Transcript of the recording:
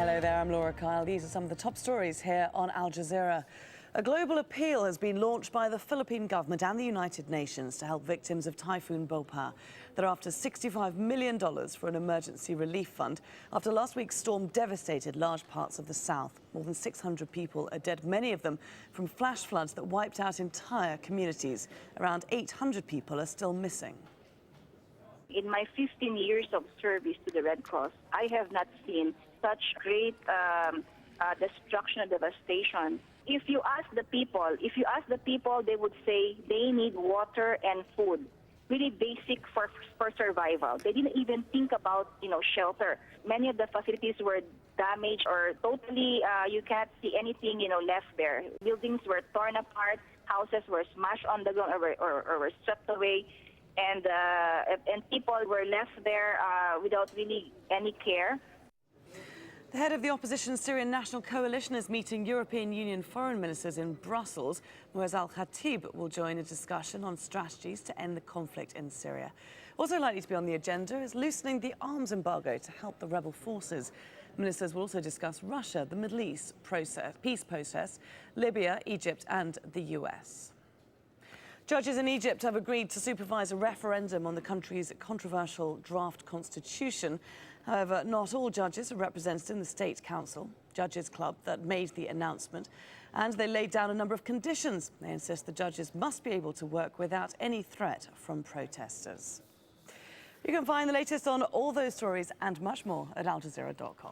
Hello there, I'm Laura Kyle. These are some of the top stories here on Al Jazeera. A global appeal has been launched by the Philippine government and the United Nations to help victims of Typhoon Bulpa. They're after $65 million for an emergency relief fund after last week's storm devastated large parts of the south. More than 600 people are dead, many of them from flash floods that wiped out entire communities. Around 800 people are still missing. In my 15 years of service to the Red Cross, I have not seen such great destruction and devastation. If you ask the people, they would say they need water and food, really basic for survival. They didn't even think about, shelter. Many of the facilities were damaged or totally, you can't see anything, left there. Buildings were torn apart, houses were smashed on the ground or were swept away. And people were left there without really any care. The head of the opposition Syrian National Coalition is meeting European Union foreign ministers in Brussels. Muaz al-Khatib will join a discussion on strategies to end the conflict in Syria. Also likely to be on the agenda is loosening the arms embargo to help the rebel forces. Ministers will also discuss Russia, the Middle East peace process, Libya, Egypt and the US. Judges in Egypt have agreed to supervise a referendum on the country's controversial draft constitution. However, not all judges are represented in the State Council, Judges Club, that made the announcement. And they laid down a number of conditions. They insist the judges must be able to work without any threat from protesters. You can find the latest on all those stories and much more at aljazeera.com.